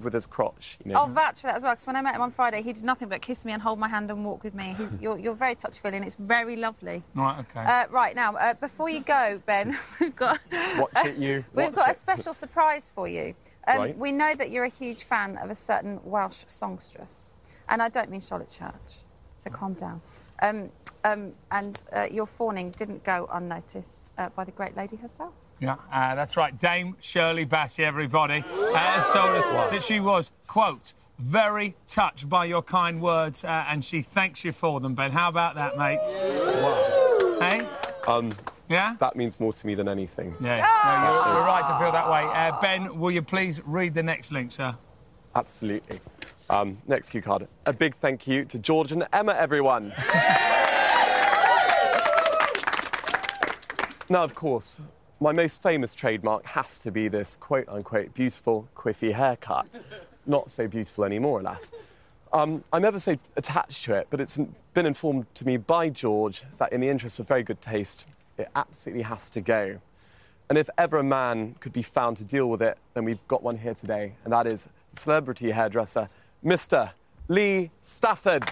with his crotch, you know. I'll vouch for that as well, because when I met him on Friday, he did nothing but kiss me and hold my hand and walk with me. You're very touchy-feely, and it's very lovely. Right, OK. Right, now, before you go, Ben, we've got... Watch it, you. We've got a special surprise for you. Right. We know that you're a huge fan of a certain Welsh songstress, and I don't mean Charlotte Church, so calm down. Your fawning didn't go unnoticed by the great lady herself. Yeah, that's right. Dame Shirley Bassey, everybody, has told us that she was, quote, very touched by your kind words, and she thanks you for them, Ben. How about that, mate? Wow. Hey? Yeah? That means more to me than anything. Yeah, no, you're right to feel that way. Ben, will you please read the next link, sir? Absolutely. Next cue card. A big thank you to George and Emma, everyone. Now, of course, my most famous trademark has to be this quote-unquote beautiful, quiffy haircut. Not so beautiful anymore, alas. I'm ever so attached to it, but it's been informed to me by George that in the interest of very good taste, it absolutely has to go. And if ever a man could be found to deal with it, then we've got one here today, and that is celebrity hairdresser, Mr. Lee Stafford.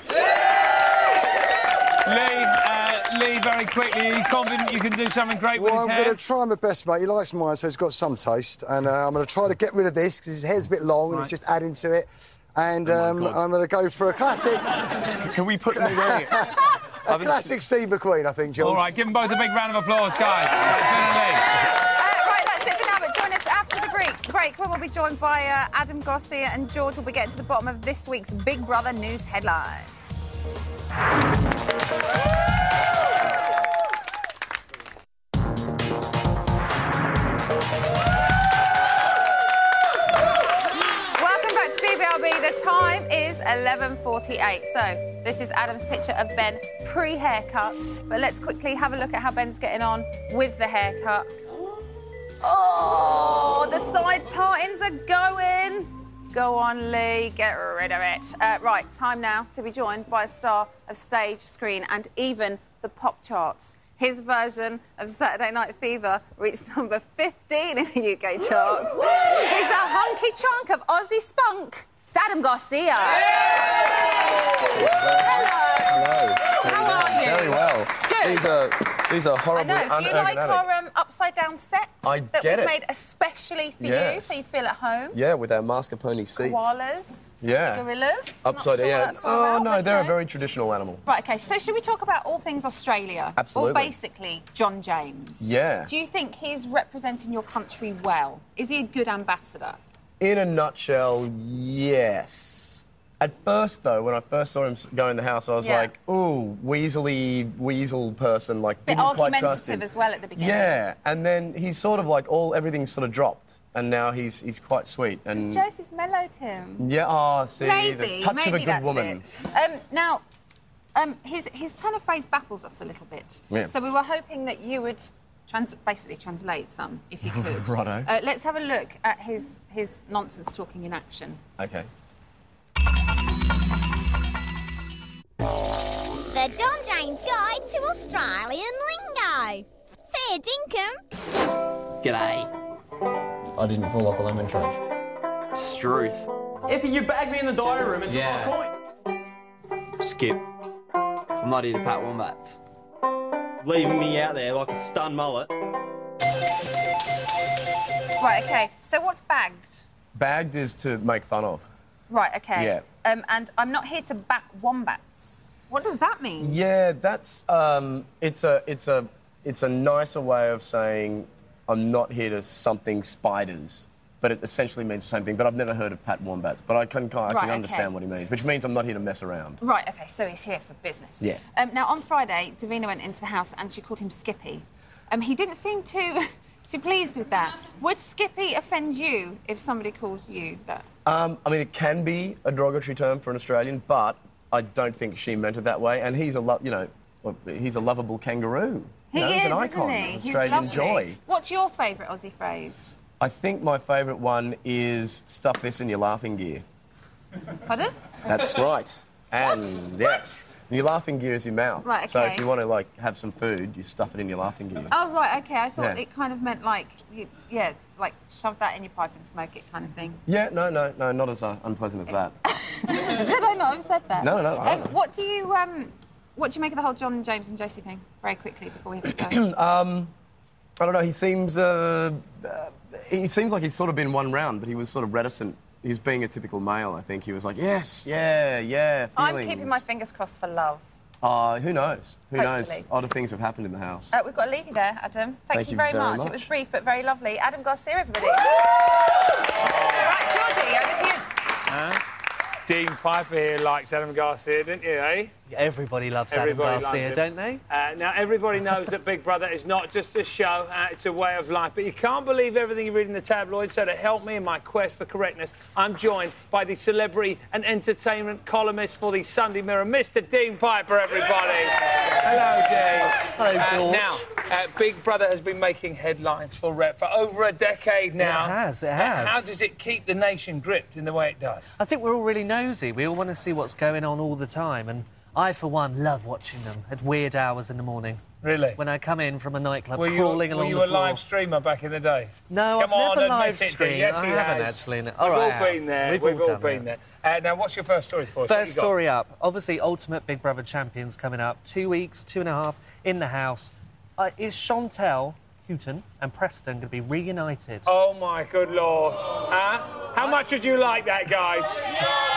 Lee, very quickly, are you confident you can do something great with his hair? Well, I'm going to try my best, mate. He likes mine, so he's got some taste. And I'm going to try to get rid of this, because his hair's a bit long and it's just adding to it. And I'm going to go for a classic... Can we put him away? A classic Steve McQueen, I think, George. All right, give them both a big round of applause, guys. Right, that's it for now, but join us after the break when we'll be joined by Adam Garcia and George will be getting to the bottom of this week's Big Brother news headlines. Welcome back to BBLB. The time is 11:48. So this is Adam's picture of Ben pre-haircut. But let's quickly have a look at how Ben's getting on with the haircut. Oh, the side partings are going. Go on, Lee, get rid of it. Right, time now to be joined by a star of stage, screen and even the pop charts. His version of Saturday Night Fever reached number 15 in the UK charts. He's a hunky chunk of Aussie spunk. It's Adam Garcia. Hello. How are you? Very well. Good. These are horribly I know. Do you like our upside-down set that we've it. made especially for you, so you feel at home? Yeah, with our mascarpone seats. Koalas. Yeah. Gorillas. Upside down. Yeah. Oh no, they're a very traditional animal. Right. Okay. So should we talk about all things Australia? Absolutely. Or basically John James. Yeah. Do you think he's representing your country well? Is he a good ambassador? In a nutshell, yes. At first, though, when I first saw him go in the house, I was like, ooh, weasel person, like, didn't quite trust him. Argumentative as well at the beginning. Yeah, and then he's sort of like, everything's sort of dropped, and now he's quite sweet. Because Josie's mellowed him. Yeah, see, maybe, the touch of a good woman. Now, his turn of phrase baffles us a little bit. Yeah. So we were hoping that you would basically translate some, if you could. Righto. Let's have a look at his nonsense talking in action. OK. The John James Guide to Australian Lingo. Fair dinkum. G'day. I didn't pull off a lemon tree. Struth. If you bagged me in the diary room and took my coin. Skip. I'm not here to pat wombats. Leaving me out there like a stunned mullet. Right, OK. So what's bagged? Bagged is to make fun of. Right, OK. Yeah. And I'm not here to bat wombats. What does that mean? Yeah, that's it's a nicer way of saying I'm not here to something spiders, but it essentially means the same thing. But I've never heard of pat wombats, but I can understand what he means, which means I'm not here to mess around. Right, OK, so he's here for business. Yeah. Now, on Friday, Davina went into the house and she called him Skippy. He didn't seem too pleased with that. Would Skippy offend you if somebody calls you that? I mean, it can be a derogatory term for an Australian, but I don't think she meant it that way. And he's he's a lovable kangaroo. He's an icon isn't he? of Australian joy. What's your favourite Aussie phrase? I think my favourite one is stuff this in your laughing gear. Pardon? That's right. And yes. And your laughing gear is your mouth. Right, So okay. if you want to, like, have some food, you stuff it in your laughing gear. Oh, right, OK. I thought Yeah. it kind of meant, like, like, shove that in your pipe and smoke it kind of thing. Yeah, no, not as unpleasant as that. Should I not have said that? No, I don't know. What do you make of the whole John, James and Josie thing, very quickly, before we have to go? I don't know, he seems like he's sort of been one round, but he was sort of reticent. He's being a typical male, I think. He was like, yes, yeah, feelings. I'm keeping my fingers crossed for love. Who knows? Who knows? Hopefully. Other things have happened in the house. We've got a leader there, Adam. Thank you very much. It was brief but very lovely. Adam Garcia, everybody. Right, Georgie, over to you. Dean Piper here likes Adam Garcia, didn't you, eh? Everybody loves Adam Garcia, don't they? Now, everybody knows that Big Brother is not just a show, it's a way of life. But you can't believe everything you read in the tabloids, so to help me in my quest for correctness, I'm joined by the celebrity and entertainment columnist for the Sunday Mirror, Mr. Dean Piper, everybody. Hello, Dean. Hello, George. Now, Big Brother has been making headlines for over a decade now. It has. How does it keep the nation gripped in the way it does? I think we're all really nosy. We all want to see what's going on all the time, and I, for one, love watching them at weird hours in the morning. Really? When I come in from a nightclub, crawling along the floor. Were you a live streamer back in the day? No, Come I've on, never admit live it, streamed. Yes, I he haven't has. actually. We've all been there. We've all been there. Now, what's your first story for us? First story up. Obviously, Ultimate Big Brother Champions coming up. 2 weeks, 2.5 in the house. Is Chantel, Houghton and Preston going to be reunited? Oh, my good Lord. How much would you like that, guys?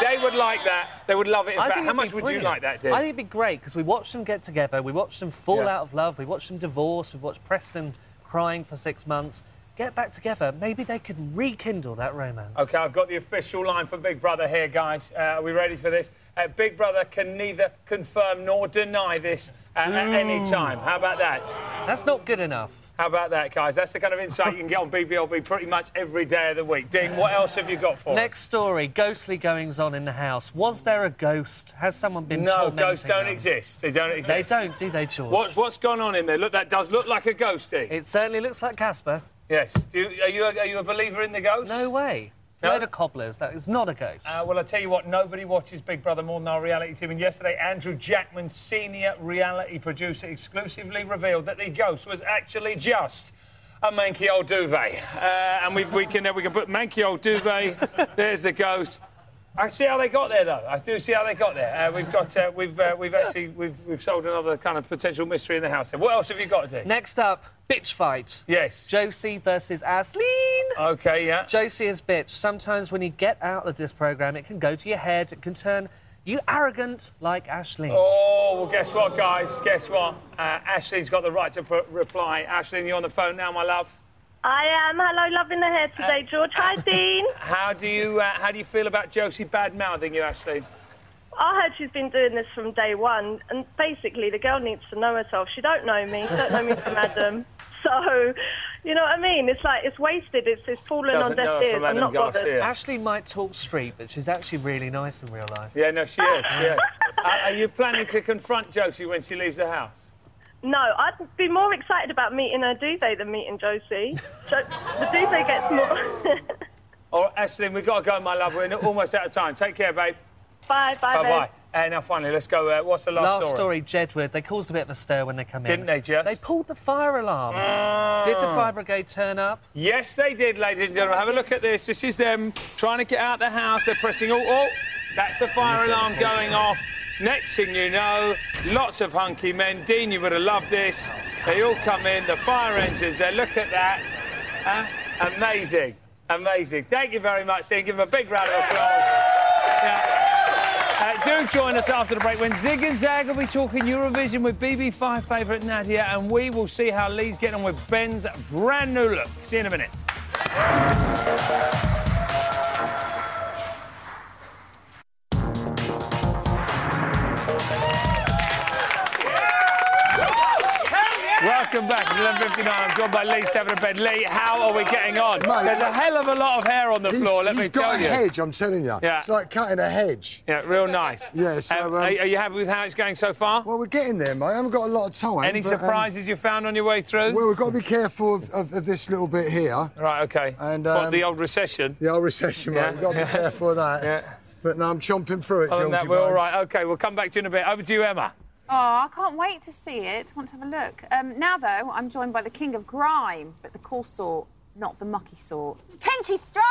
They would like that. They would love it. In fact, how much would you like that, Dean? I think it'd be great, because we watched them get together, we watched them fall out of love, we watched them divorce, we watched Preston crying for 6 months. Get back together, maybe they could rekindle that romance. OK, I've got the official line for Big Brother here, guys. Are we ready for this? Big Brother can neither confirm nor deny this at any time. How about that? That's not good enough. How about that, guys? That's the kind of insight you can get on BBLB pretty much every day of the week. Dean, what else have you got for us? Next story, ghostly goings-on in the house. Was there a ghost? Has someone been No, tormenting ghosts don't them? exist. They don't exist. They don't, do they, George? What's gone on in there? Look, that does look like a ghostie. It certainly looks like Casper. Yes. Are you a believer in the ghosts? No way. No? Load of cobblers. That is not a ghost. Well, I tell you what, nobody watches Big Brother more than our reality team. And yesterday, Andrew Jackman, senior reality producer, exclusively revealed that the ghost was actually just a manky old duvet. And we can put manky old duvet. There's the ghost. I see how they got there, though. I do see how they got there. We've solved another kind of potential mystery in the house. What else have you got, Dean? Next up, bitch fight. Yes. Josie versus Aisleen. OK, yeah. Josie is bitch. Sometimes when you get out of this programme, it can go to your head. It can turn you arrogant like Aisleen. Oh, well, guess what, guys? Guess what? Ashley's got the right to reply. Aisleen, you on the phone now, my love? I am. Hello, love in the hair today, George. Hi, Dean. How do you feel about Josie bad-mouthing you, Ashley? I heard she's been doing this from day one, and basically the girl needs to know herself. She don't know me. She don't know me from Adam. So, you know what I mean? It's like, it's wasted. It's fallen on deaf ears. I'm not bothered. Ashley might talk street, but she's actually really nice in real life. Yeah, no, she is. Yeah. Are you planning to confront Josie when she leaves the house? No, I'd be more excited about meeting her duvet than meeting Josie. The duvet gets more... Oh, Ashley, we've got to go, my love. We're almost out of time. Take care, babe. Bye, bye, Bye-bye. Now, finally, let's go. What's the last story? Jedward. They caused a bit of a stir when they come in. Didn't they just? They pulled the fire alarm. Did the fire brigade turn up? Yes, they did, ladies and gentlemen. Have a look at this. This is them trying to get out the house. They're pressing... Oh, that's the fire alarm going off. Next thing you know, lots of hunky men. Dean, you would have loved this. They all come in, the fire engines there. Look at that. Amazing. Amazing. Thank you very much, Dean. Give him a big round of applause. Do join us after the break when Zig and Zag will be talking Eurovision with BB5 favourite Nadia, and we will see how Lee's getting on with Ben's brand new look. See you in a minute. Welcome back. It's 11:59. I'm joined by Lee, 7 in bed. Lee, how are we getting on? Mate, there's a hell of a lot of hair on the floor, let me tell you. He's got a hedge, I'm telling you. Yeah. It's like cutting a hedge. Yeah, real nice. Yeah, so... are you happy with how it's going so far? Well, we're getting there, mate. I haven't got a lot of time. Any surprises you found on your way through? Well, we've got to be careful of this little bit here. Right, OK. And, what, the old recession? The old recession, mate. Yeah. We've got to be careful of that. Yeah. But no, I'm chomping through it, Georgie. We're all right. OK, we'll come back to you in a bit. Over to you, Emma. Oh, I can't wait to see it. I want to have a look. Now, though, I'm joined by the king of grime, but the cool sort, not the mucky sort. It's Tenchi Strider!